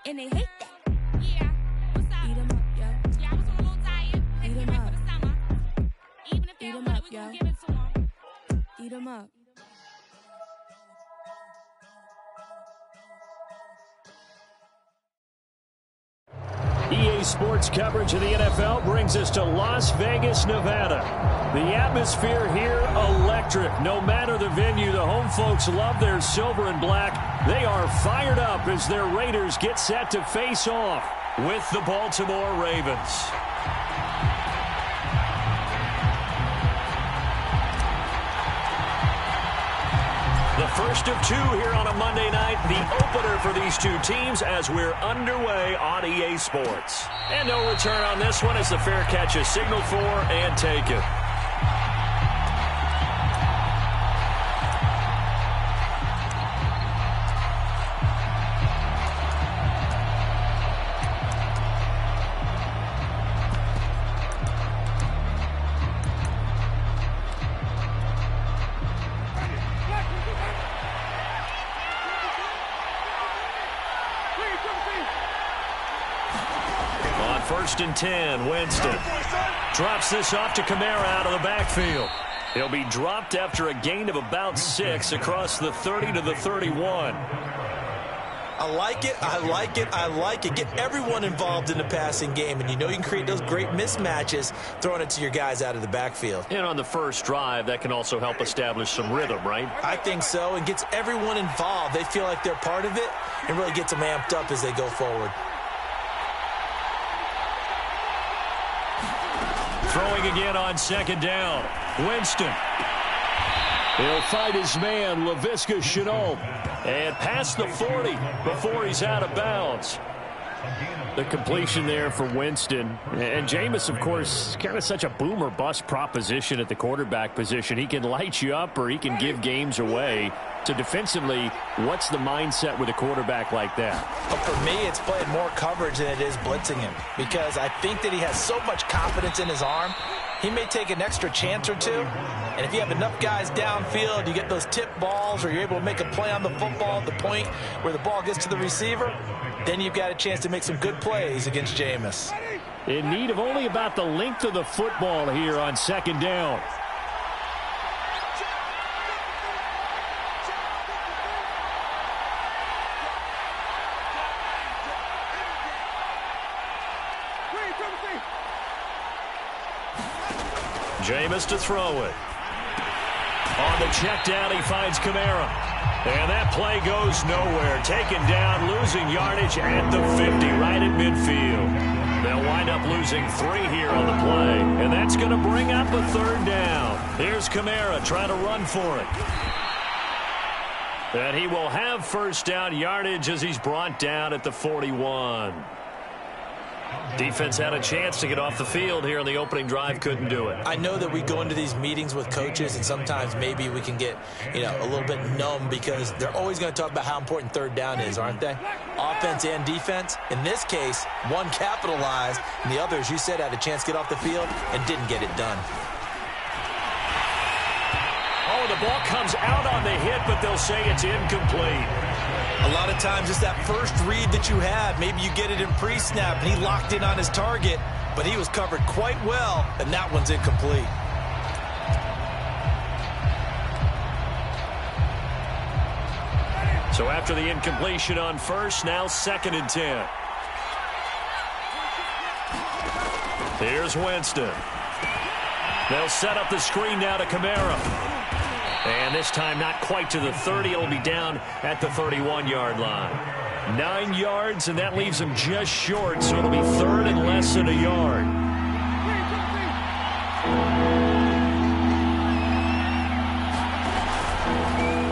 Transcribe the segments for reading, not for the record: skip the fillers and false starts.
And they hate that. Yeah, what's up? Eat 'em up, yo. Yeah, I was on a little diet. Eat 'em up. For the summer. Even if they don't want it, we gon' give it to 'em. Eat 'em up. EA Sports coverage of the NFL brings us to Las Vegas, Nevada. The atmosphere here, electric. No matter the venue, the home folks love their silver and black. They are fired up as their Raiders get set to face off with the Baltimore Ravens. The first of two here on a Monday night, the opener for these two teams as we're underway on EA Sports. And no return on this one as the fair catch is signaled for and taken. First and 10, Winston drops this off to Kamara out of the backfield. He'll be dropped after a gain of about 6 across the 30 to the 31. I like it, I like it, I like it. Get everyone involved in the passing game, and you know you can create those great mismatches throwing it to your guys out of the backfield. And on the first drive, that can also help establish some rhythm, right? I think so, and gets everyone involved. They feel like they're part of it and really gets them amped up as they go forward. Throwing again on second down. Winston. He'll fight his man, Laviska Shenault. And past the 40 before he's out of bounds. The completion there for Winston. And Jameis, of course, kind of such a boom or bust proposition at the quarterback position. He can light you up or he can give games away. So defensively, what's the mindset with a quarterback like that? But for me, it's playing more coverage than it is blitzing him. Because I think that he has so much confidence in his arm, he may take an extra chance or two. And if you have enough guys downfield, you get those tip balls or you're able to make a play on the football at the point where the ball gets to the receiver, then you've got a chance to make some good plays against Jameis. In need of only about the length of the football here on second down. Jameis to throw it. On the check down, he finds Kamara. And that play goes nowhere. Taken down, losing yardage at the 50, right at midfield. They'll wind up losing 3 here on the play. And that's going to bring up a third down. Here's Kamara trying to run for it. And he will have first down yardage as he's brought down at the 41. Defense had a chance to get off the field here in the opening drive, couldn't do it. I know that we go into these meetings with coaches, and sometimes maybe we can get, a little bit numb because they're always going to talk about how important third down is, aren't they? Offense and defense. In this case, one capitalized, and the other, as you said, had a chance to get off the field and didn't get it done. Oh, the ball comes out on the hit, but they'll say it's incomplete. A lot of times it's that first read that you have. Maybe you get it in pre-snap, and he locked in on his target, but he was covered quite well, and that one's incomplete. So after the incompletion on first, now second and 10. Here's Winston. They'll set up the screen now to Kamara. And this time not quite to the 30. It'll be down at the 31-yard line. 9 yards, and that leaves him just short, so it'll be third and less than a yard.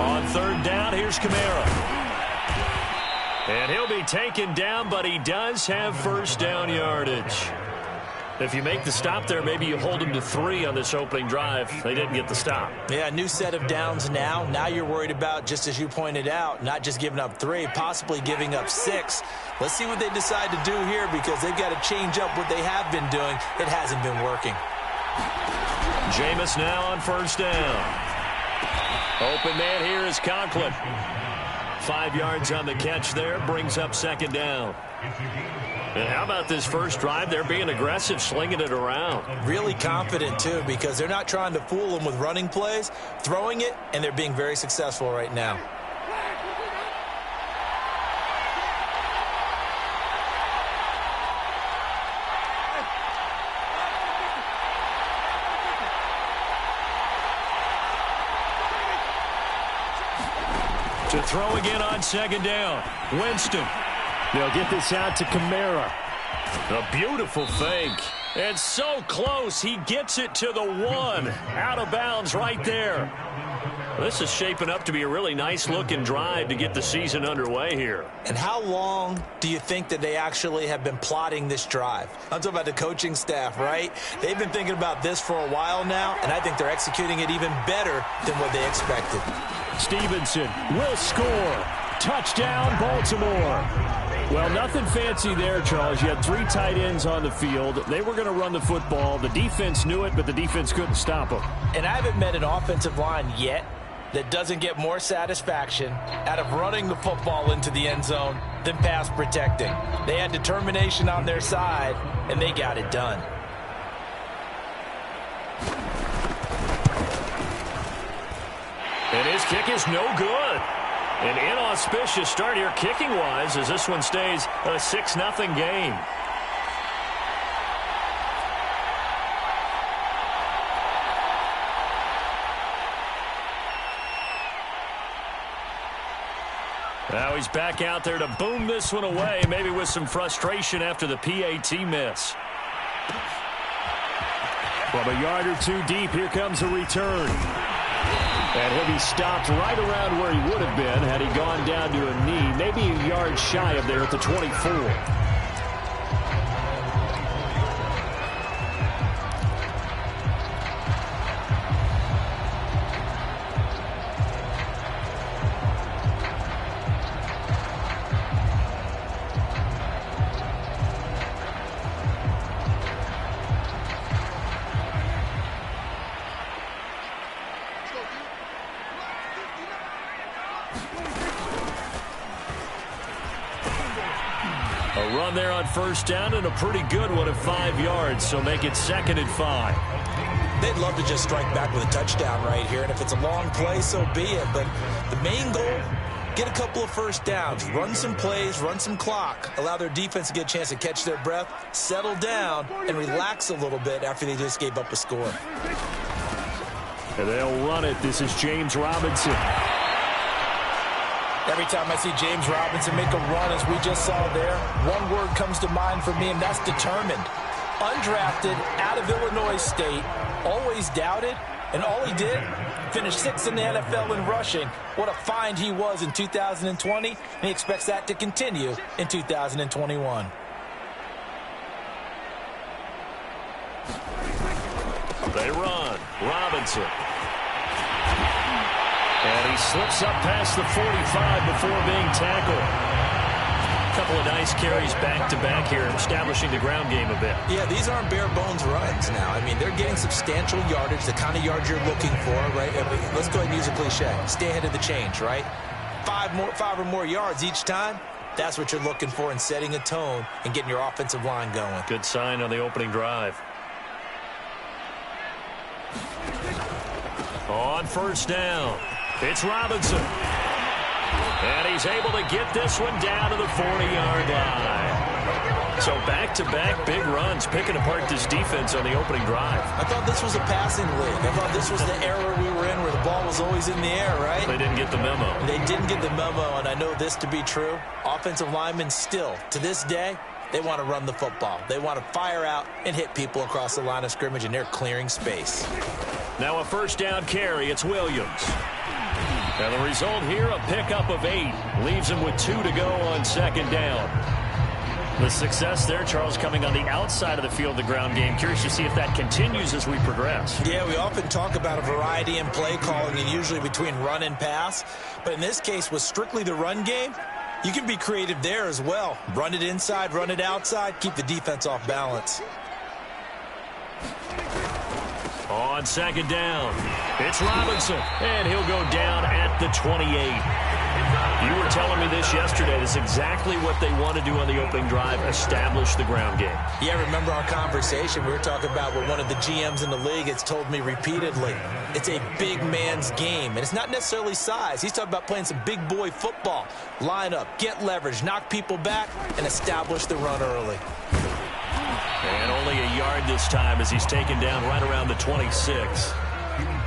On third down, here's Kamara. And he'll be taken down, but he does have first down yardage. If you make the stop there, maybe you hold them to 3 on this opening drive. They didn't get the stop. Yeah, new set of downs now. Now you're worried about, just as you pointed out, not just giving up 3, possibly giving up 6. Let's see what they decide to do here because they've got to change up what they have been doing. It hasn't been working. Jameis now on first down. Open man here is Conklin. 5 yards on the catch there, brings up second down. And how about this first drive? They're being aggressive, slinging it around. Really confident, too, because they're not trying to fool them with running plays, throwing it, and they're being very successful right now. To throw again on second down. Winston. They'll get this out to Kamara. A beautiful fake. And so close. He gets it to the 1. Out of bounds right there. This is shaping up to be a really nice-looking drive to get the season underway here. And how long do you think that they actually have been plotting this drive? I'm talking about the coaching staff, right? They've been thinking about this for a while now, and I think they're executing it even better than what they expected. Stevenson will score. Touchdown, Baltimore. Well, nothing fancy there, Charles. You had 3 tight ends on the field. They were going to run the football. The defense knew it, but the defense couldn't stop them. And I haven't met an offensive line yet that doesn't get more satisfaction out of running the football into the end zone than pass protecting. They had determination on their side, and they got it done. And his kick is no good. An inauspicious start here kicking-wise as this one stays a 6-0 game. Now he's back out there to boom this one away, maybe with some frustration after the PAT miss. From a yard or 2 deep, here comes a return. And he'll be stopped right around where he would have been had he gone down to a knee, maybe a yard shy of there at the 24. A run there on first down and a pretty good one at 5 yards, so make it 2nd and 5. They'd love to just strike back with a touchdown right here, and if it's a long play, so be it. But the main goal, get a couple of first downs, run some plays, run some clock, allow their defense to get a chance to catch their breath, settle down, and relax a little bit after they just gave up a score. And they'll run it. This is James Robinson. Every time I see James Robinson make a run, as we just saw there, one word comes to mind for me, and that's determined. Undrafted, out of Illinois State, always doubted, and all he did, finished 6th in the NFL in rushing. What a find he was in 2020, and he expects that to continue in 2021. They run. Robinson. And he slips up past the 45 before being tackled. A couple of nice carries back-to-back here, establishing the ground game a bit. Yeah, these aren't bare-bones runs now. I mean, they're getting substantial yardage, the kind of yards you're looking for, right? Let's go ahead and use a cliche. Stay ahead of the change, right? 5 or more yards each time. That's what you're looking for in setting a tone and getting your offensive line going. Good sign on the opening drive. On first down, it's Robinson. And he's able to get this one down to the 40-yard line. So back-to-back big runs, picking apart this defense on the opening drive. I thought this was a passing league. I thought this was the era we were in where the ball was always in the air, right? They didn't get the memo. They didn't get the memo, and I know this to be true. Offensive linemen still, to this day, they want to run the football. They want to fire out and hit people across the line of scrimmage, and they're clearing space. Now a first down carry. It's Williams. And the result here, a pickup of 8. Leaves him with 2 to go on second down. The success there, Charles, coming on the outside of the field, the ground game. Curious to see if that continues as we progress. Yeah, we often talk about a variety in play calling and usually between run and pass. But in this case, with strictly the run game, you can be creative there as well. Run it inside, run it outside, keep the defense off balance. On second down, it's Robinson, and he'll go down at the 28. You were telling me this yesterday. This is exactly what they want to do on the opening drive, establish the ground game. Yeah, remember our conversation? We were talking about what one of the GMs in the league has told me repeatedly. It's a big man's game, and it's not necessarily size. He's talking about playing some big boy football. Line up, get leverage, knock people back, and establish the run early. And only a yard this time as he's taken down right around the 26.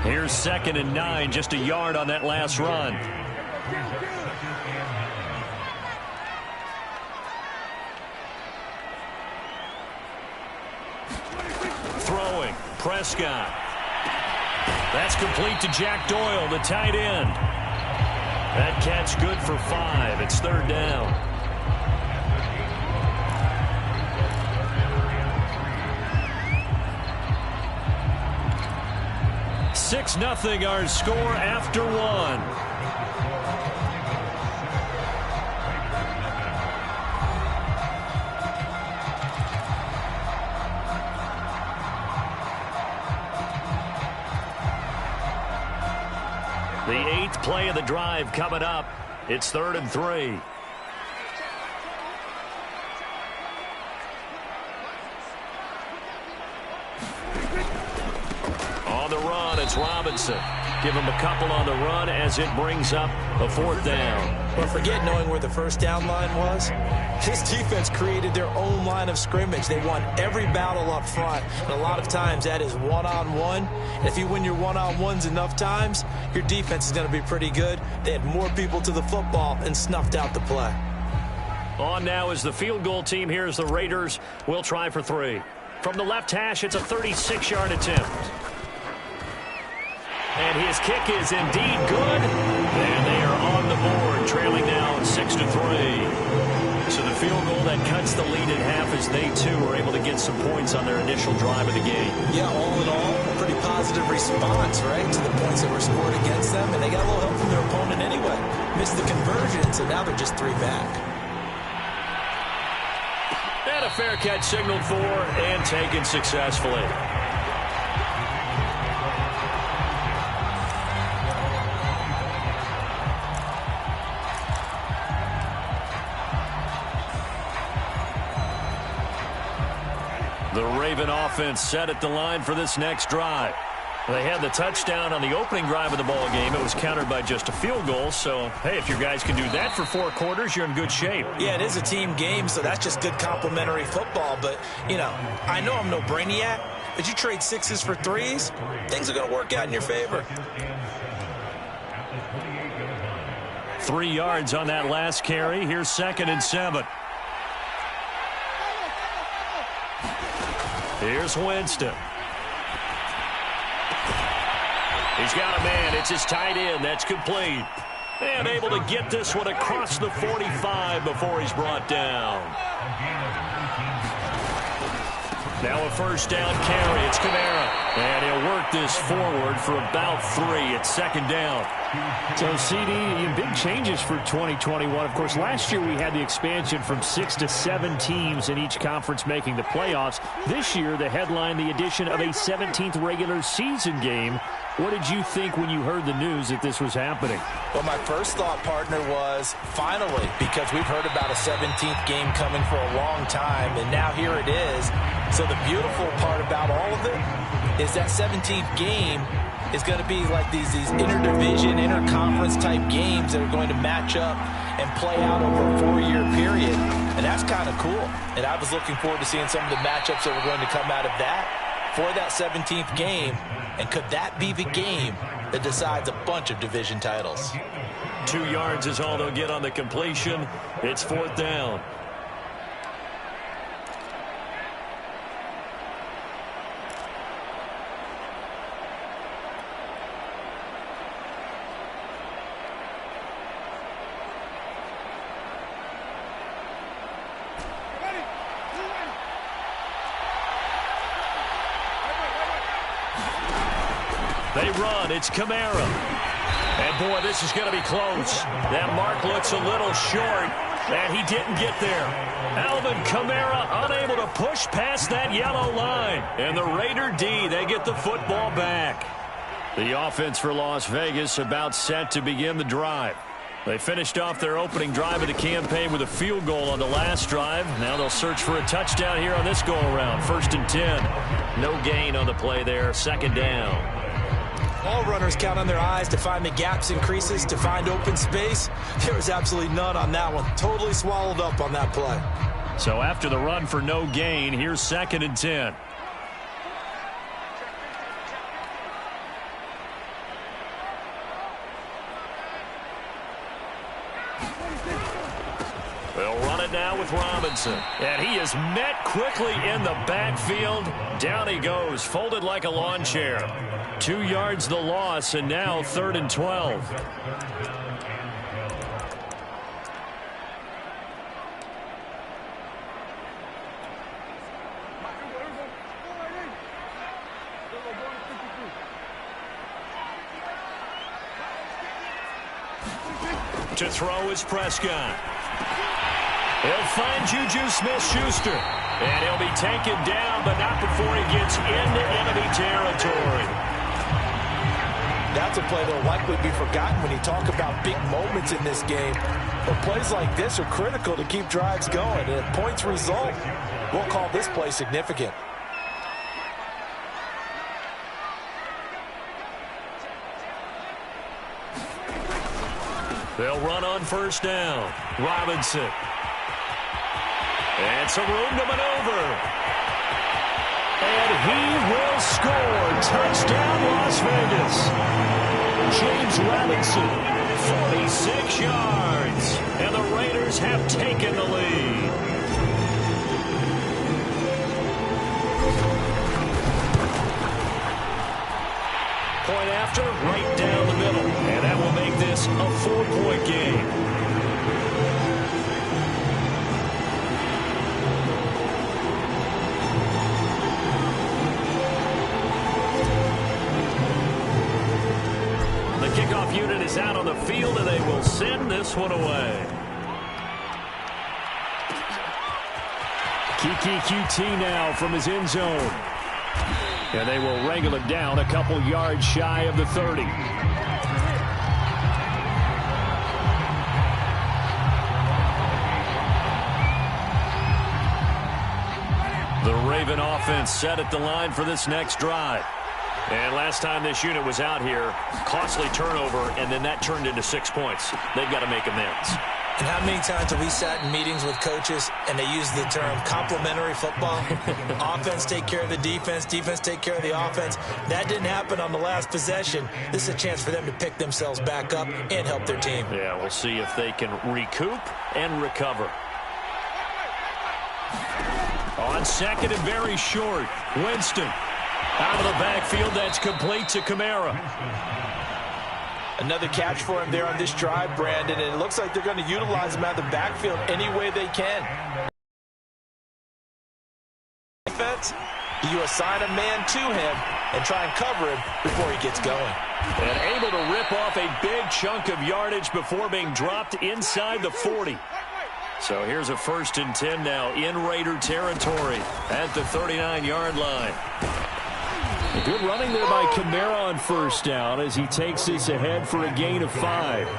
Here's 2nd and 9, just a yard on that last run. Throwing, Prescott. That's complete to Jack Doyle, the tight end. That catch good for 5. It's 3rd down. Six nothing our score after 1. The 8th play of the drive coming up. It's 3rd and 3. On the run, it's Robinson. Give him a couple on the run as it brings up a 4th down. But forget knowing where the first down line was. This defense created their own line of scrimmage. They won every battle up front, and a lot of times that is one-on-one. And if you win your one-on-ones enough times, your defense is going to be pretty good. They had more people to the football and snuffed out the play. On now is the field goal team. Here's the Raiders. We'll try for 3. From the left hash, it's a 36-yard attempt. And his kick is indeed good. And they are on the board, trailing now 6-3. So the field goal that cuts the lead in half as they, too, are able to get some points on their initial drive of the game. Yeah, all in all, a pretty positive response, right, to the points that were scored against them. And they got a little help from their opponent anyway. Missed the conversion, so now they're just 3 back. And a fair catch signaled for and taken successfully. The Raven offense set at the line for this next drive. They had the touchdown on the opening drive of the ball game. It was countered by just a field goal. So, hey, if your guys can do that for 4 quarters, you're in good shape. Yeah, it is a team game, so that's just good complementary football. But, you know, I know I'm no brainiac, but you trade 6s for 3s, things are going to work out in your favor. 3 yards on that last carry. Here's 2nd and 7. Here's Winston. He's got a man. It's his tight end. That's complete. And able to get this one across the 45 before he's brought down. Now a 1st down carry. It's Kamara. And he'll work this forward for about 3. It's 2nd down. So, CD, big changes for 2021. Of course, last year we had the expansion from 6 to 7 teams in each conference making the playoffs. This year, the headline, the addition of a 17th regular season game. What did you think when you heard the news that this was happening? Well, my first thought, partner, was finally, because we've heard about a 17th game coming for a long time, and now here it is. So the beautiful part about all of it is that 17th game is going to be like these interdivision, interconference type games that are going to match up and play out over a 4-year period. And that's kind of cool. And I was looking forward to seeing some of the matchups that were going to come out of that for that 17th game. And could that be the game that decides a bunch of division titles? 2 yards is all they'll get on the completion. It's 4th down. They run. It's Kamara. And, boy, this is going to be close. That mark looks a little short, and he didn't get there. Alvin Kamara unable to push past that yellow line. And the Raider D, they get the football back. The offense for Las Vegas about set to begin the drive. They finished off their opening drive of the campaign with a field goal on the last drive. Now they'll search for a touchdown here on this go-around. 1st and 10. No gain on the play there. 2nd down. All runners count on their eyes to find the gaps and creases, to find open space. There was absolutely none on that one. Totally swallowed up on that play. So after the run for no gain, here's 2nd and 10. They'll run it now with Robinson. And he is met quickly in the backfield. Down he goes, folded like a lawn chair. 2 yards the loss, and now 3rd and 12. To throw is Prescott. He'll find Juju Smith-Schuster. And he'll be taken down, but not before he gets into enemy territory. That's a play that will likely be forgotten when you talk about big moments in this game. But plays like this are critical to keep drives going. And if points result, we'll call this play significant. They'll run on 1st down. Robinson. And some room to maneuver. And he will score. Touchdown, Las Vegas. James Robinson, 46 yards. And the Raiders have taken the lead. Point after, right down the middle. And that will make this a 4-point game. Kickoff unit is out on the field, and they will send this one away. Kiki QT now from his end zone. And they will wrangle it down a couple yards shy of the 30. The Raven offense set at the line for this next drive. And last time this unit was out here, costly turnover, and then that turned into 6 points. They've got to make amends. And how many times have we sat in meetings with coaches and they use the term complementary football? Offense take care of the defense, defense take care of the offense. That didn't happen on the last possession. This is a chance for them to pick themselves back up and help their team. Yeah, we'll see if they can recoup and recover. On 2nd and very short, Winston. Out of the backfield, that's complete to Kamara. Another catch for him there on this drive, Brandon, and it looks like they're going to utilize him out of the backfield any way they can. Defense, you assign a man to him and try and cover him before he gets going. And able to rip off a big chunk of yardage before being dropped inside the 40. So here's a 1st and 10 now in Raider territory at the 39-yard line. Good running there by Kamara on 1st down as he takes this ahead for a gain of 5.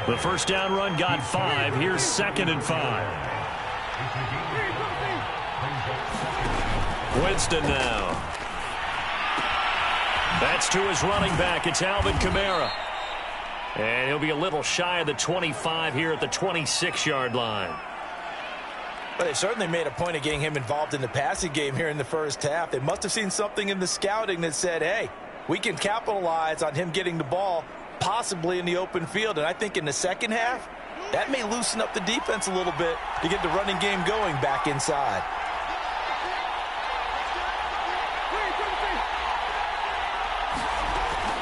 The 1st down run got 5. Here's 2nd and 5. Winston now. That's to his running back. It's Alvin Kamara. And he'll be a little shy of the 25 here at the 26-yard line. But they certainly made a point of getting him involved in the passing game here in the first half. They must have seen something in the scouting that said, hey, we can capitalize on him getting the ball, possibly in the open field. And I think in the second half, that may loosen up the defense a little bit to get the running game going back inside.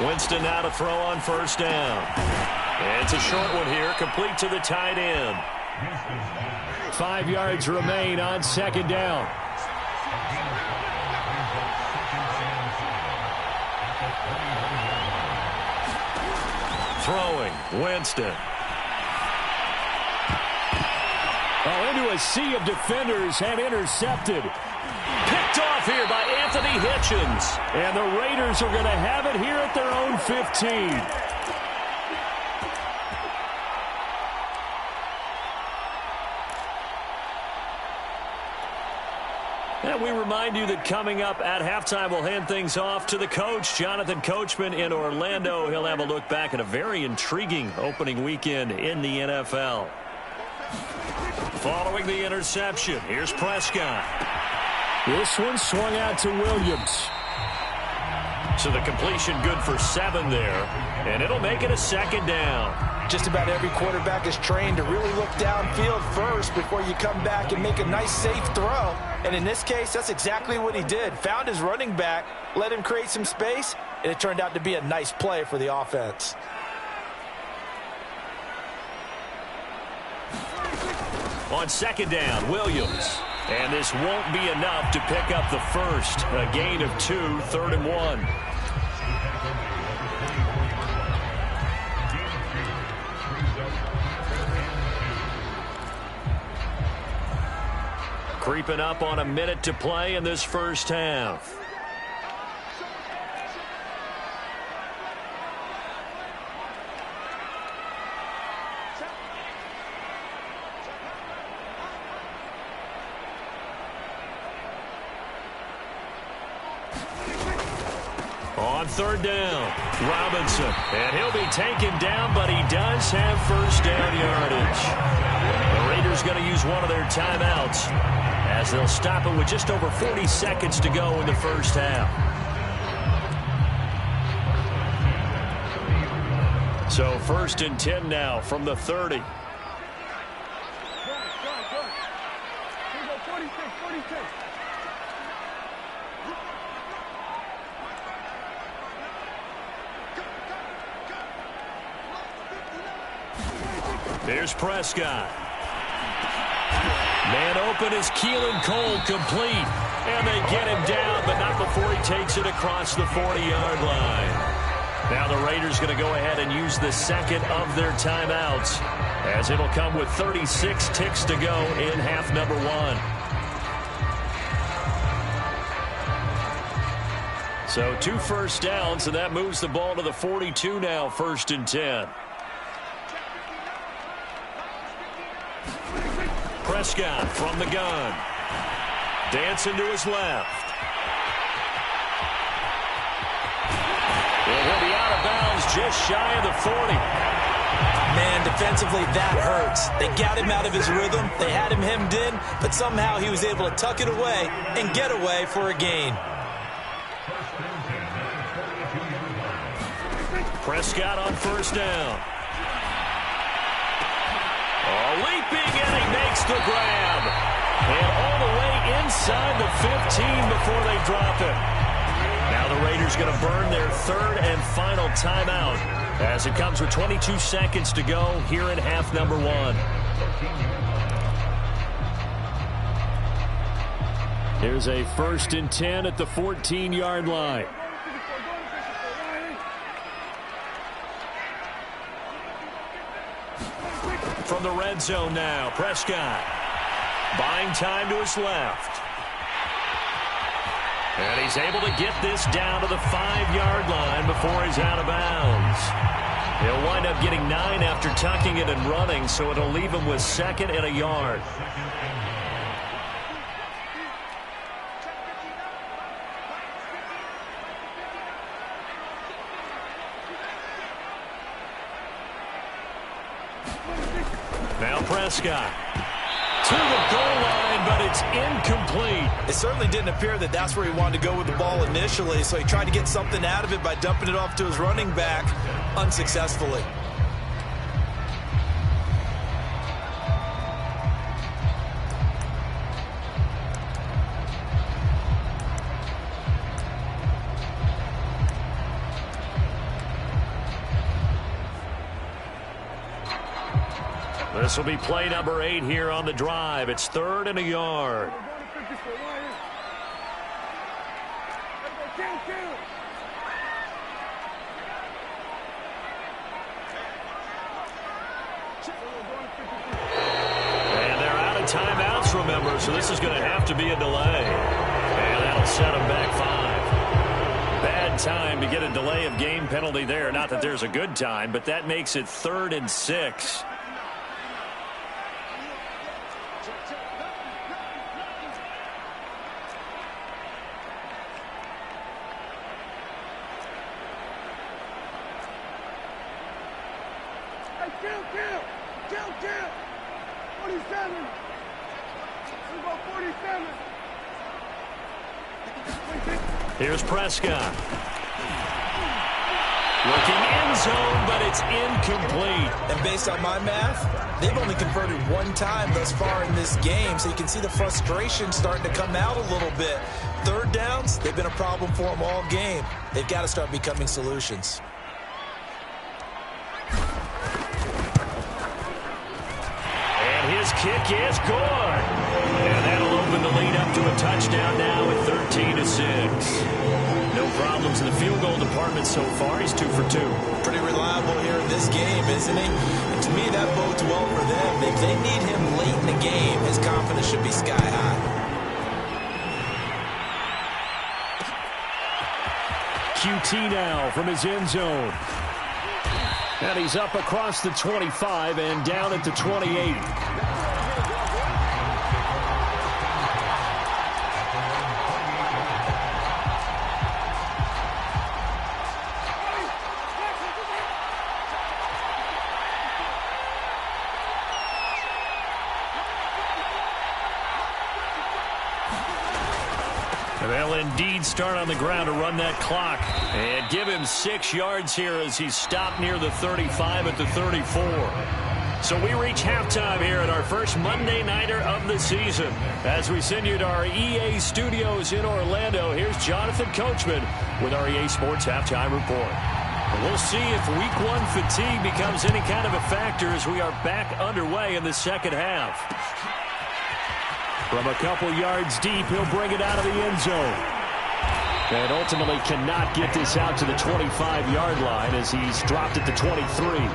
Winston now to throw on 1st down. And it's a short one here, complete to the tight end. 5 yards remain on 2nd down. Throwing, Winston. Oh, into a sea of defenders and intercepted. Picked off here by Anthony Hitchens. And the Raiders are going to have it here at their own 15. And we remind you that coming up at halftime, we'll hand things off to the coach, Jonathan Coachman in Orlando. He'll have a look back at a very intriguing opening weekend in the NFL. Following the interception, here's Prescott. This one swung out to Williams. So the completion good for 7 there, and it'll make it a 2nd down. Just about every quarterback is trained to really look downfield first before you come back and make a nice, safe throw. And in this case, that's exactly what he did. Found his running back, let him create some space, and it turned out to be a nice play for the offense. On 2nd down, Williams. And this won't be enough to pick up the first. A gain of 2, 3rd and 1. Creeping up on a minute to play in this first half. On 3rd down, Robinson. And he'll be taken down, but he does have first down yardage. The Raiders going to use one of their timeouts as they'll stop it with just over 40 seconds to go in the first half. So 1st and 10 now from the 30. Here's Prescott. Man open is Keelan Cole, complete. And they get him down, but not before he takes it across the 40-yard line. Now the Raiders going to go ahead and use the 2nd of their timeouts, as it'll come with 36 ticks to go in half number 1. So 2 first downs, and that moves the ball to the 42 now, 1st and 10. Prescott from the gun. Dancing to his left. And he'll be out of bounds just shy of the 40. Man, defensively, that hurts. They got him out of his rhythm. They had him hemmed in, but somehow he was able to tuck it away and get away for a gain. Prescott on 1st down. Leaping, and he makes the grab. And all the way inside the 15 before they drop it. Now the Raiders going to burn their 3rd and final timeout as it comes with 22 seconds to go here in half number 1. Here's a 1st and 10 at the 14-yard line. From the red zone now, Prescott buying time to his left. And he's able to get this down to the 5-yard line before he's out of bounds. He'll wind up getting 9 after tucking it and running, so it'll leave him with 2nd and a yard. Now Prescott to the goal line, but it's incomplete. It certainly didn't appear that that's where he wanted to go with the ball initially, so he tried to get something out of it by dumping it off to his running back unsuccessfully. This will be play number 8 here on the drive. It's 3rd and a yard. And they're out of timeouts, remember, so this is going to have to be a delay. And that'll set them back 5. Bad time to get a delay of game penalty there. Not that there's a good time, but that makes it 3rd and 6. Kill. 47. Let's go 47. Here's Prescott. Looking end zone, but it's incomplete. And based on my math, they've only converted one time thus far in this game, so you can see the frustration starting to come out a little bit. Third downs, they've been a problem for them all game. They've got to start becoming solutions. And his kick is good. And that'll open the lead up to a touchdown now at 13-6. No problems in the field goal department so far. He's 2 for 2. Pretty reliable here in this game, isn't he? And to me, that bodes well for them. If they need him late in the game, his confidence should be sky high. QT now from his end zone. And he's up across the 25 and down at the 28. They'll indeed start on the ground to run that clock and give him 6 yards here as he's stopped near the 35 at the 34. So we reach halftime here at our first Monday Nighter of the season. As we send you to our EA studios in Orlando, here's Jonathan Coachman with our EA Sports Halftime Report. We'll see if Week 1 fatigue becomes any kind of a factor as we are back underway in the second half. From a couple yards deep, he'll bring it out of the end zone. And ultimately cannot get this out to the 25-yard line as he's dropped at the 23.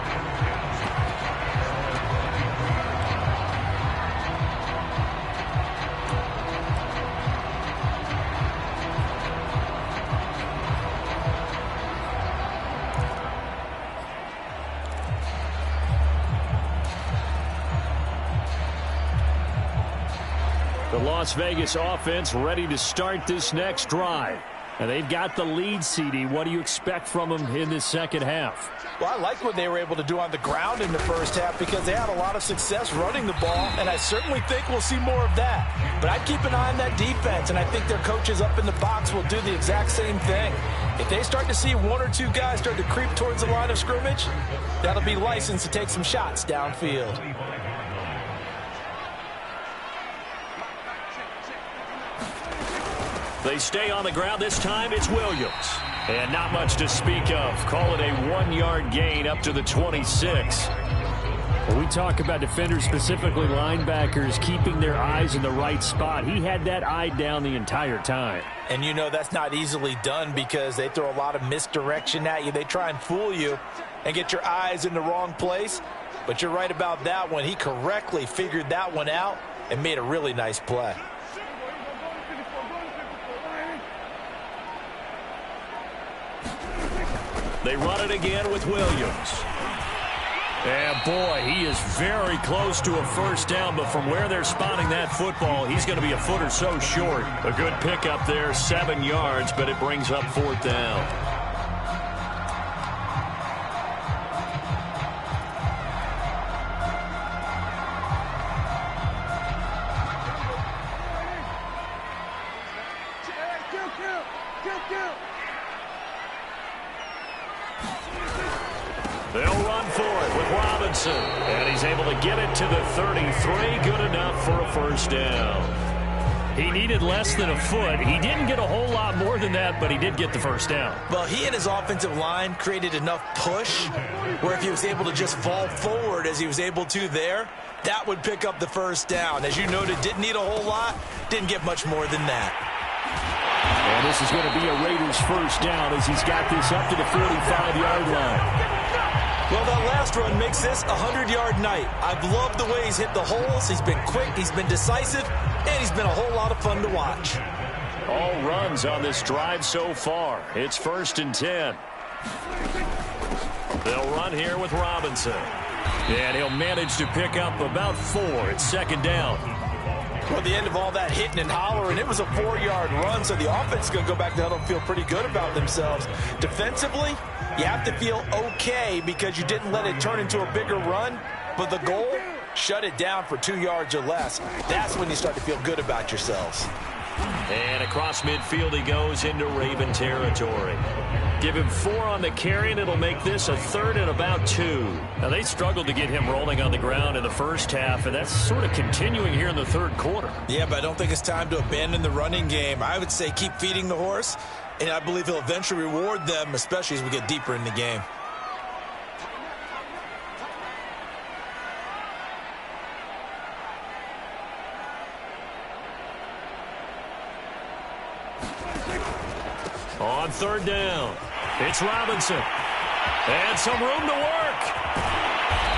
The Las Vegas offense ready to start this next drive. And they've got the lead, CD. What do you expect from them in this second half? Well, I like what they were able to do on the ground in the first half because they had a lot of success running the ball, and I certainly think we'll see more of that. But I'd keep an eye on that defense, and I think their coaches up in the box will do the exact same thing. If they start to see 1 or 2 guys start to creep towards the line of scrimmage, that'll be licensed to take some shots downfield. They stay on the ground. This time it's Williams. And not much to speak of. Call it a 1-yard gain up to the 26. When we talk about defenders, specifically linebackers, keeping their eyes in the right spot, he had that eye down the entire time. And you know that's not easily done because they throw a lot of misdirection at you. They try and fool you and get your eyes in the wrong place. But you're right about that one. He correctly figured that one out and made a really nice play. They run it again with Williams. And boy, he is very close to a first down, but from where they're spotting that football, he's going to be a foot or so short. A good pickup there, 7 yards, but it brings up 4th down. They'll run for it with Robinson. And he's able to get it to the 33. Good enough for a first down. He needed less than a foot. He didn't get a whole lot more than that, but he did get the first down. Well, he and his offensive line created enough push where if he was able to just fall forward as he was able to there, that would pick up the first down. As you noted, didn't need a whole lot, didn't get much more than that. And this is going to be a Raiders first down as he's got this up to the 45-yard line. Well, that last run makes this a 100-yard night. I've loved the way he's hit the holes. He's been quick, he's been decisive, and he's been a whole lot of fun to watch. All runs on this drive so far. It's 1st and 10. They'll run here with Robinson. And he'll manage to pick up about 4 at 2nd down. Well, at the end of all that hitting and hollering, it was a 4-yard run, so the offense is going to go back to huddle and feel pretty good about themselves. Defensively, you have to feel okay because you didn't let it turn into a bigger run, but the goal, shut it down for 2 yards or less. That's when you start to feel good about yourselves. And across midfield he goes into Raven territory. Give him 4 on the carry, and it'll make this a 3rd and about 2. Now, they struggled to get him rolling on the ground in the first half, and that's sort of continuing here in the 3rd quarter. Yeah, but I don't think it's time to abandon the running game. I would say keep feeding the horse, and I believe he'll eventually reward them, especially as we get deeper in the game. On 3rd down, it's Robinson. And some room to work.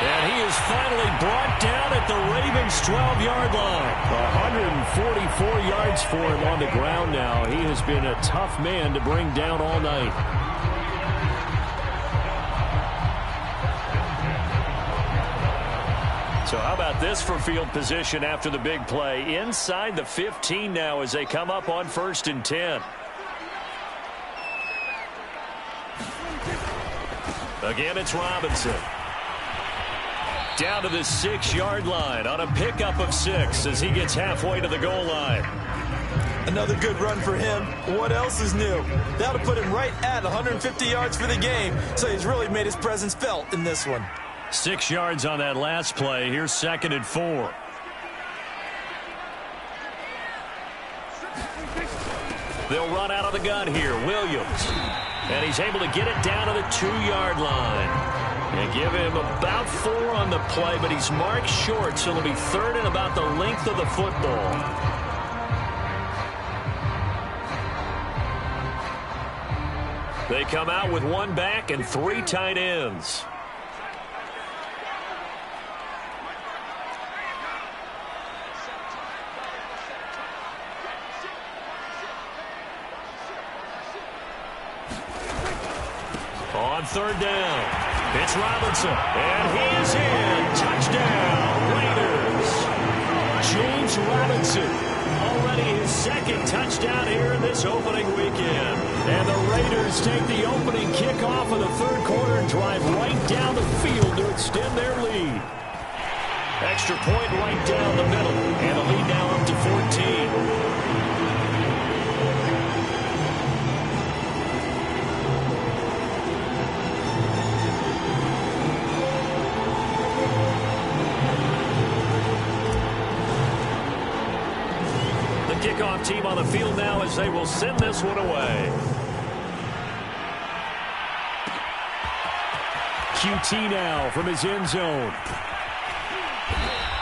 And he is finally brought down at the Ravens' 12-yard line. 144 yards for him on the ground now. He has been a tough man to bring down all night. So how about this for field position after the big play? Inside the 15 now as they come up on 1st and 10. Again, it's Robinson. Down to the 6-yard line on a pickup of 6 as he gets halfway to the goal line. Another good run for him. What else is new? That'll put him right at 150 yards for the game, so he's really made his presence felt in this one. 6 yards on that last play. Here's 2nd and 4. They'll run out of the gun here. Williams. And he's able to get it down to the 2-yard line. And give him about 4 on the play, but he's marked short, so it'll be 3rd and about the length of the football. They come out with 1 back and 3 tight ends. On 3rd down, it's Robinson, and he is in. Touchdown, Raiders. James Robinson, already his 2nd touchdown here in this opening weekend. And the Raiders take the opening kickoff of the 3rd quarter and drive right down the field to extend their lead. Extra point right down the middle, and the lead now up to 14. Kickoff team on the field now as they will send this one away. QT now from his end zone.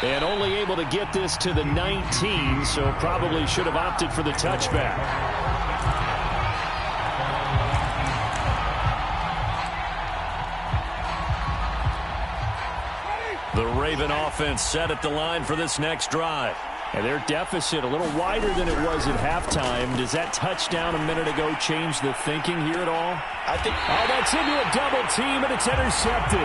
And only able to get this to the 19, so probably should have opted for the touchback. The Raven offense set at the line for this next drive. And their deficit a little wider than it was at halftime. Does that touchdown a minute ago change the thinking here at all? I think. Oh, that's into a double team, and it's intercepted.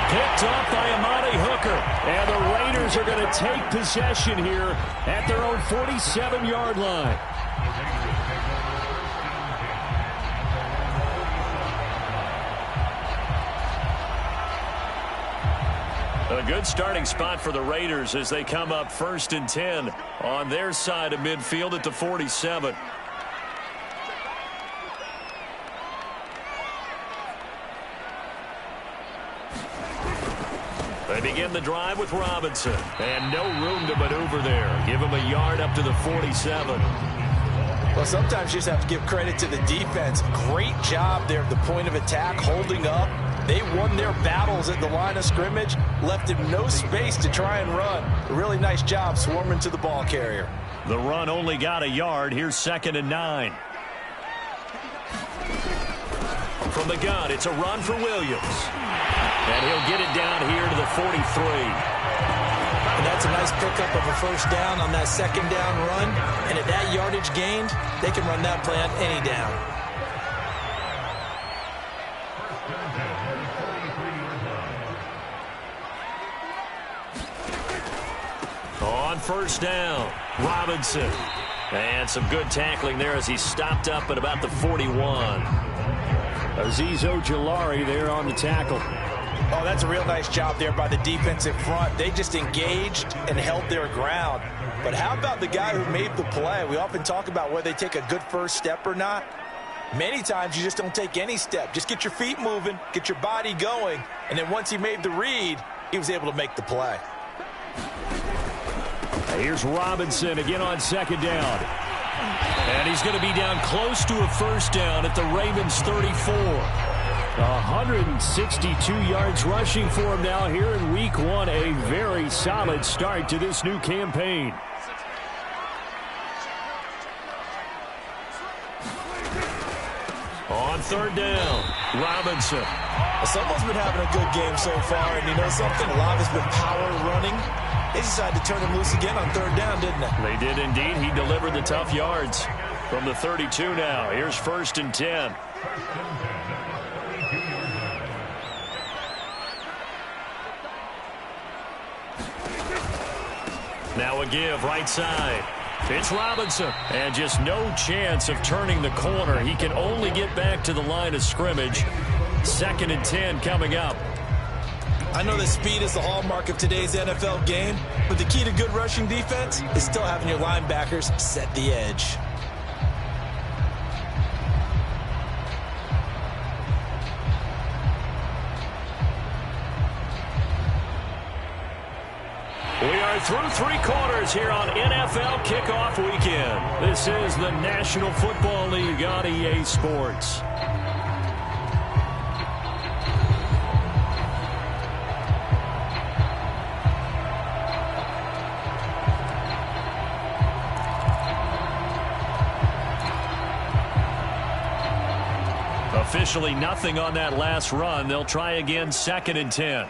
Picked up by Amani Hooker. And the Raiders are going to take possession here at their own 47-yard line. A good starting spot for the Raiders as they come up 1st and 10 on their side of midfield at the 47. They begin the drive with Robinson. And no room to maneuver there. Give him a yard up to the 47. Well, sometimes you just have to give credit to the defense. Great job there at the point of attack, holding up. They won their battles at the line of scrimmage, left him no space to try and run. A really nice job swarming to the ball carrier. The run only got a yard. Here's 2nd and 9. From the gun, it's a run for Williams. And he'll get it down here to the 43. And that's a nice pickup of a 1st down on that 2nd down run. And at that yardage gained, they can run that play on any down. On first down, Robinson. And some good tackling there as he stopped up at about the 41. Azeez Ojulari there on the tackle. Oh, that's a real nice job there by the defensive front. They just engaged and held their ground. But how about the guy who made the play? We often talk about whether they take a good first step or not. Many times you just don't take any step. Just get your feet moving, get your body going, and then once he made the read, he was able to make the play. Here's Robinson again on second down. And he's going to be down close to a first down at the Ravens 34. 162 yards rushing for him now here in week 1. A very solid start to this new campaign. On third down, Robinson. Someone's been having a good game so far, and you know something? A lot has been power running. They decided to turn him loose again on third down, didn't they? They did indeed. He delivered the tough yards from the 32 now. Here's 1st and 10. Now a give right side. It's Robinson. And just no chance of turning the corner. He can only get back to the line of scrimmage. 2nd and 10 coming up. I know that speed is the hallmark of today's NFL game, but the key to good rushing defense is still having your linebackers set the edge. We are through 3 quarters here on NFL Kickoff Weekend. This is the National Football League on EA Sports. Officially nothing on that last run. They'll try again, 2nd and 10.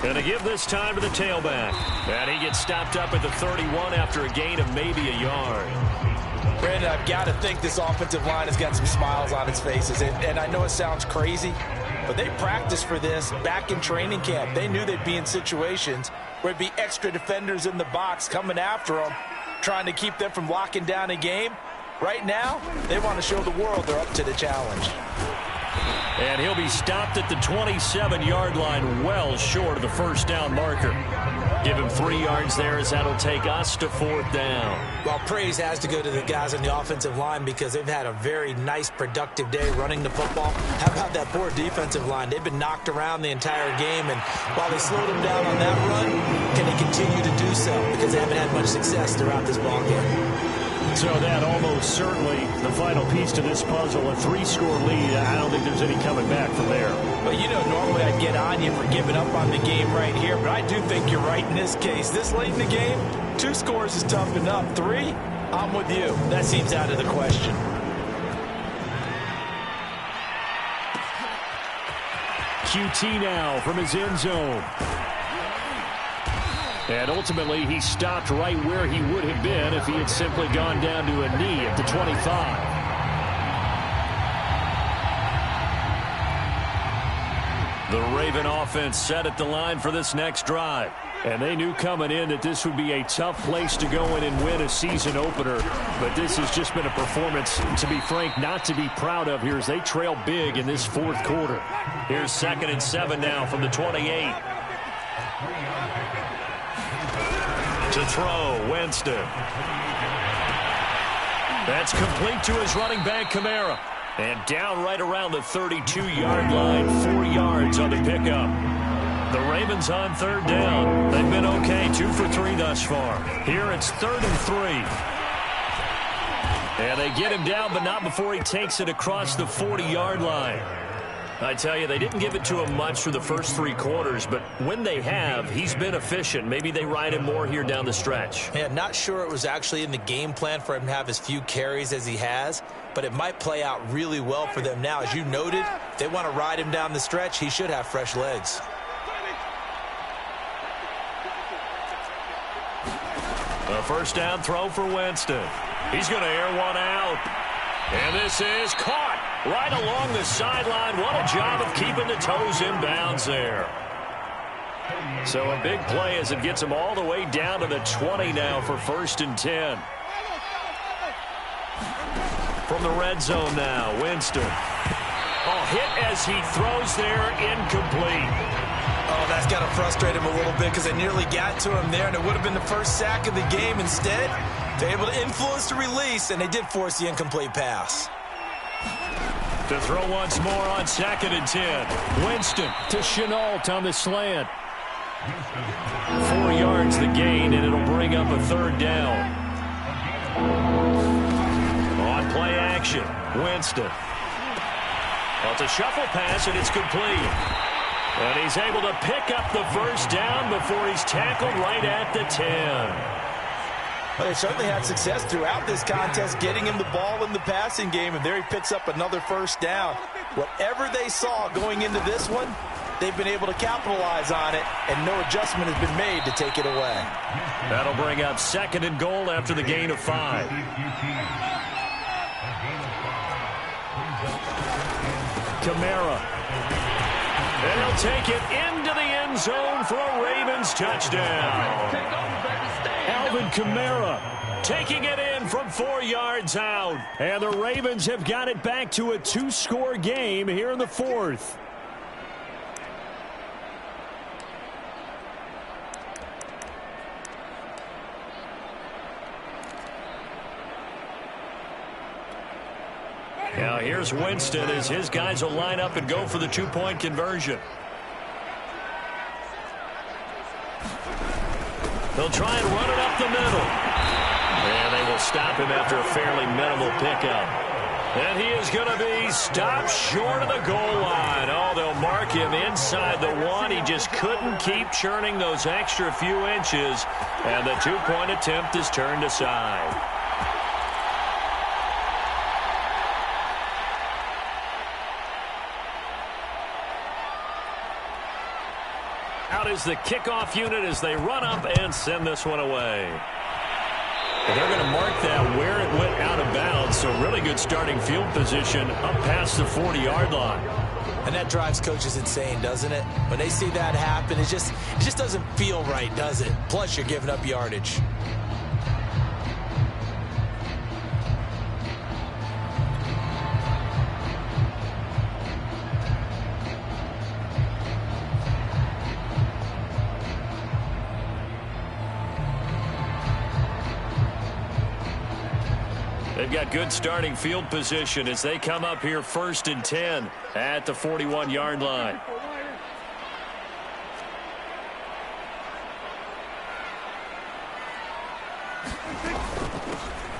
Going to give this time to the tailback. And he gets stopped up at the 31 after a gain of maybe a yard. Brandon, I've got to think this offensive line has got some smiles on its faces. And I know it sounds crazy, but they practiced for this back in training camp. They knew they'd be in situations where it'd be extra defenders in the box coming after them, trying to keep them from locking down a game. Right now, they want to show the world they're up to the challenge. And he'll be stopped at the 27-yard line, well short of the first down marker. Give him 3 yards there as that'll take us to 4th down. Well, praise has to go to the guys on the offensive line because they've had a very nice, productive day running the football. How about that poor defensive line? They've been knocked around the entire game, and while they slowed them down on that run, can they continue to do so? Because they haven't had much success throughout this ballgame. So that almost certainly the final piece to this puzzle, a 3-score lead. I don't think there's any coming back from there. But, you know, normally I'd get on you for giving up on the game right here, but I do think you're right in this case. This late in the game, 2 scores is tough enough. 3, I'm with you. That seems out of the question. QT now from his end zone. And ultimately, he stopped right where he would have been if he had simply gone down to a knee at the 25. The Raven offense set at the line for this next drive. And they knew coming in that this would be a tough place to go in and win a season opener. But this has just been a performance, to be frank, not to be proud of here as they trail big in this 4th quarter. Here's 2nd and 7 now from the 28. To throw, Winston. That's complete to his running back, Kamara. And down right around the 32-yard line, 4 yards on the pickup. The Ravens on 3rd down. They've been okay, 2 for 3 thus far. Here it's 3rd and 3. And they get him down, but not before he takes it across the 40-yard line. I tell you, they didn't give it to him much for the first 3 quarters, but when they have, he's been efficient. Maybe they ride him more here down the stretch. Yeah, not sure it was actually in the game plan for him to have as few carries as he has, but it might play out really well for them now. As you noted, if they want to ride him down the stretch, he should have fresh legs. A first down throw for Winston. He's going to air one out. And this is caught. Right along the sideline. What a job of keeping the toes in bounds there. So a big play as it gets him all the way down to the 20 now for 1st and 10. From the red zone now, Winston. Oh, hit as he throws there, incomplete. Oh, that's got to frustrate him a little bit because they nearly got to him there, and it would have been the first sack of the game. Instead, they're able to influence the release, and they did force the incomplete pass. To throw once more on 2nd and 10. Winston to Chenault on the slant. 4 yards the gain, and it'll bring up a 3rd down. On play action, Winston. Well, it's a shuffle pass, and it's complete. And he's able to pick up the 1st down before he's tackled right at the 10. Well, they certainly had success throughout this contest getting him the ball in the passing game, and there he picks up another 1st down. Whatever they saw going into this one, they've been able to capitalize on it, and no adjustment has been made to take it away. That'll bring up 2nd and goal after the gain of 5. Kamara. And he'll take it into the end zone for a Ravens touchdown. Alvin Kamara taking it in from 4 yards out. And the Ravens have got it back to a 2-score game here in the 4th. Now here's Winston as his guys will line up and go for the 2-point conversion. They'll try and run it up the middle. And they will stop him after a fairly minimal pickup. And he is going to be stopped short of the goal line. Oh, they'll mark him inside the 1. He just couldn't keep churning those extra few inches. And the 2-point attempt is turned aside. Out is the kickoff unit as they run up and send this one away. And they're going to mark that where it went out of bounds, so really good starting field position up past the 40-yard line. And that drives coaches insane, doesn't it? When they see that happen, it just doesn't feel right, does it? Plus, you're giving up yardage. They've got good starting field position as they come up here 1st and 10 at the 41-yard line.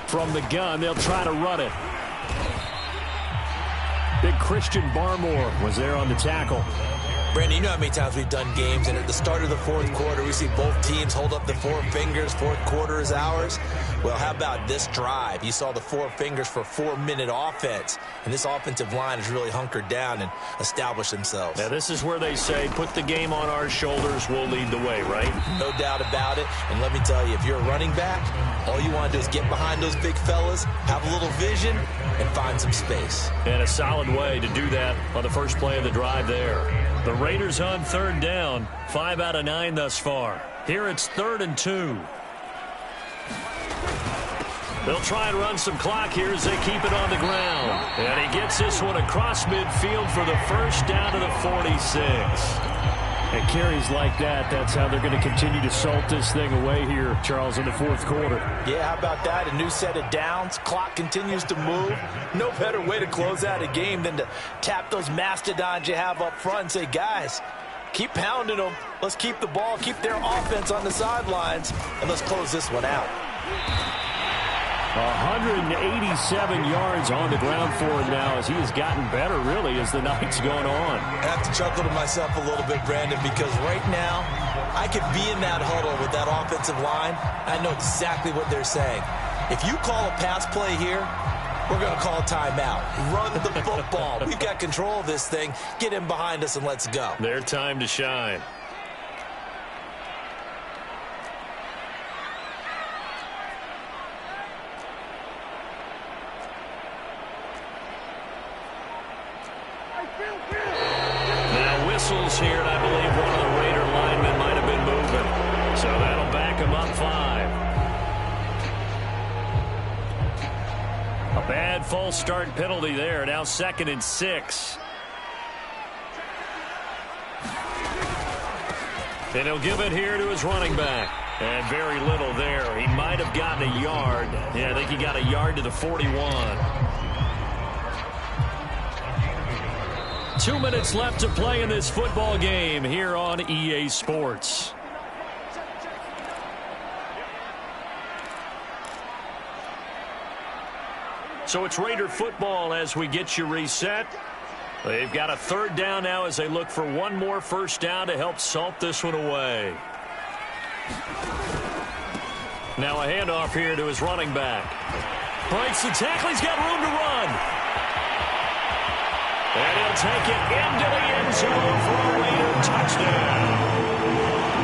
From the gun, they'll try to run it. Big Christian Barmore was there on the tackle. Brandon, you know how many times we've done games, and at the start of the 4th quarter, we see both teams hold up the 4 fingers, 4th quarter is ours. Well, how about this drive? You saw the 4 fingers for 4-minute offense, and this offensive line has really hunkered down and established themselves. Now, this is where they say, put the game on our shoulders, we'll lead the way, right? No doubt about it, and let me tell you, if you're a running back, all you want to do is get behind those big fellas, have a little vision, and find some space. And a solid way to do that on the first play of the drive there. The Raiders on 3rd down, 5 out of 9 thus far. Here it's 3rd and 2. They'll try and run some clock here as they keep it on the ground. And he gets this one across midfield for the 1st down to the 46. And carries like that, that's how they're going to continue to salt this thing away here, Charles, in the 4th quarter. Yeah, how about that? A new set of downs. Clock continues to move. No better way to close out a game than to tap those mastodons you have up front and say, guys, keep pounding them. Let's keep the ball, keep their offense on the sidelines, and let's close this one out. 187 yards on the ground for him now as he has gotten better, really, as the night's going on. I have to chuckle to myself a little bit, Brandon, because right now I could be in that huddle with that offensive line. I know exactly what they're saying. If you call a pass play here, we're going to call a timeout. Run the football. We've got control of this thing. Get him behind us and let's go. Their time to shine. here, and I believe one of the Raider linemen might have been moving. So that'll back him up 5. A bad false start penalty there. Now 2nd and 6. And he'll give it here to his running back. And very little there. He might have gotten a yard. Yeah, I think he got a yard to the 41. 2 minutes left to play in this football game here on EA Sports. So it's Raider football as we get you reset. They've got a 3rd down now as they look for one more first down to help salt this one away. Now a handoff here to his running back. Breaks the tackle. He's got room to run. And he'll take it into the end zone for a Raider touchdown.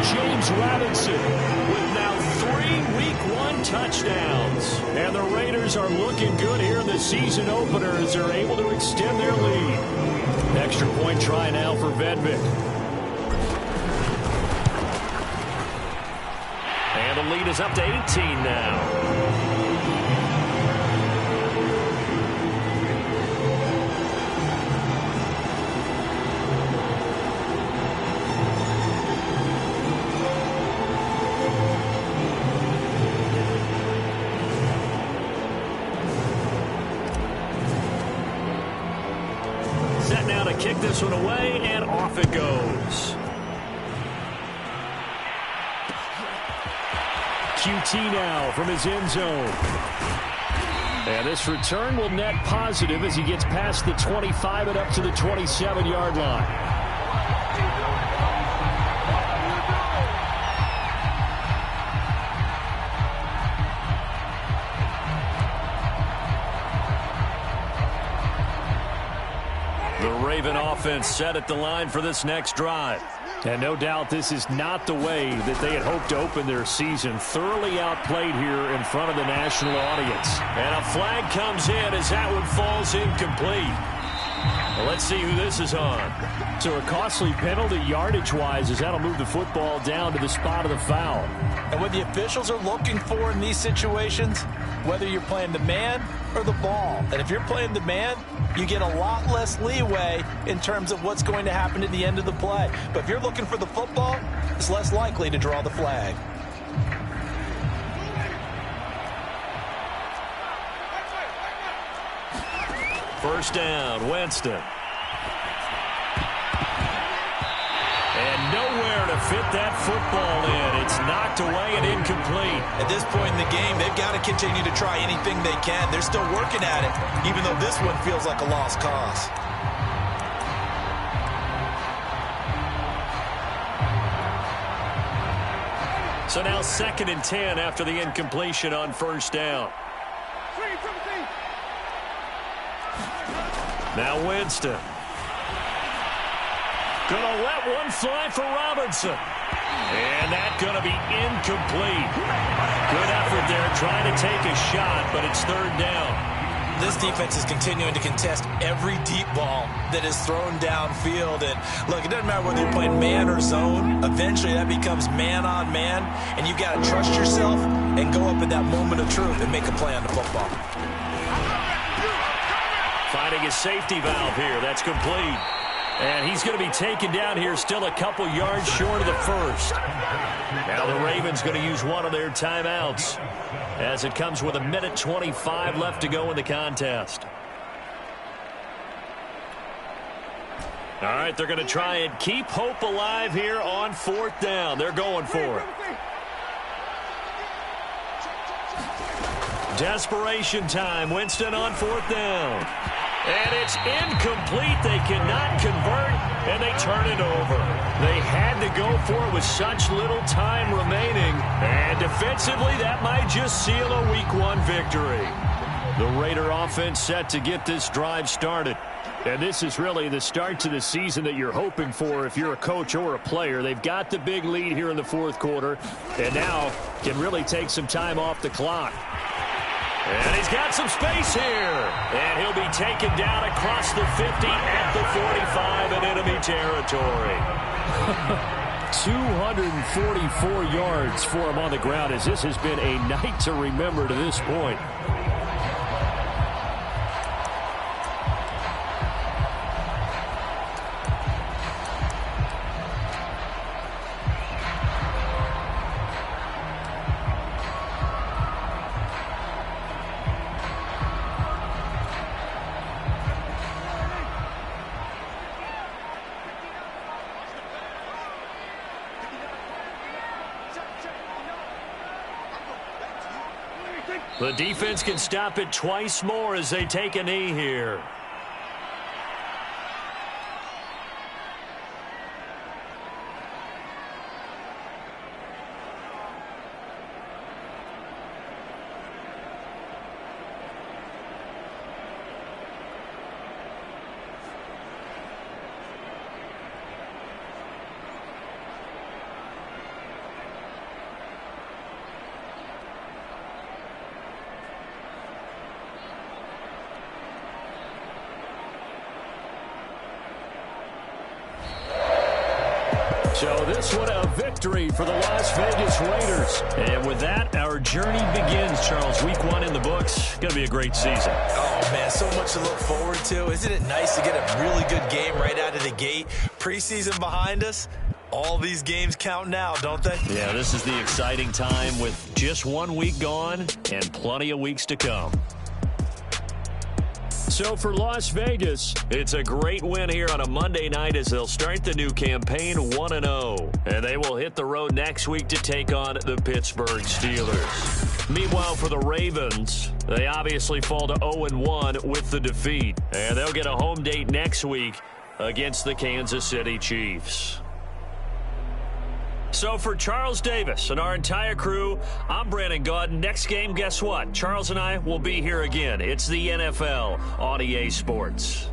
James Robinson with now 3 Week 1 touchdowns. And the Raiders are looking good here in the season opener as they're able to extend their lead. Extra point try now for Vedvik. And the lead is up to 18 now. Set now to kick this one away, and off it goes. QT now from his end zone. And this return will net positive as he gets past the 25 and up to the 27-yard line. The Raven offense set at the line for this next drive. And no doubt this is not the way that they had hoped to open their season. Thoroughly outplayed here in front of the national audience. And a flag comes in as that one falls incomplete. Well, let's see who this is on. So a costly penalty yardage-wise as that'll move the football down to the spot of the foul. And what the officials are looking for in these situations, whether you're playing the man or the ball. And if you're playing the man, you get a lot less leeway in terms of what's going to happen at the end of the play. But if you're looking for the football, it's less likely to draw the flag. First down, Winston. And nowhere to fit that football in. It's knocked away and incomplete. At this point in the game, they've got to continue to try anything they can. They're still working at it, even though this one feels like a lost cause. So now 2nd and 10 after the incompletion on first down. Now Winston. Gonna let one fly for Robinson. And that's gonna be incomplete. Good effort there trying to take a shot, but it's 3rd down. This defense is continuing to contest every deep ball that is thrown downfield. And look, it doesn't matter whether you're playing man or zone. Eventually that becomes man on man, and you've got to trust yourself and go up at that moment of truth and make a play on the football. Finding a safety valve here. That's complete. And he's going to be taken down here still a couple yards short of the first. Now the Ravens going to use one of their timeouts as it comes with 1:25 left to go in the contest. All right, they're going to try and keep hope alive here on 4th down. They're going for it. Desperation time. Winston on 4th down. And it's incomplete. They cannot convert, and they turn it over. They had to go for it with such little time remaining. And defensively, that might just seal a Week 1 victory. The Raider offense set to get this drive started. And this is really the start to the season that you're hoping for if you're a coach or a player. They've got the big lead here in the 4th quarter, and now can really take some time off the clock. And he's got some space here. And he'll be taken down across the 50 at the 45 in enemy territory. 244 yards for him on the ground, as this has been a night to remember to this point. The defense can stop it twice more as they take a knee here. So this one a victory for the Las Vegas Raiders. And with that, our journey begins, Charles. Week 1 in the books. Going to be a great season. Oh, man, so much to look forward to. Isn't it nice to get a really good game right out of the gate? Preseason behind us. All these games count now, don't they? Yeah, this is the exciting time with just 1 week gone and plenty of weeks to come. So for Las Vegas, it's a great win here on a Monday night as they'll start the new campaign 1-0. And they will hit the road next week to take on the Pittsburgh Steelers. Meanwhile, for the Ravens, they obviously fall to 0-1 with the defeat. And they'll get a home date next week against the Kansas City Chiefs. So for Charles Davis and our entire crew, I'm Brandon Gaudin. Next game, guess what? Charles and I will be here again. It's the NFL on EA Sports.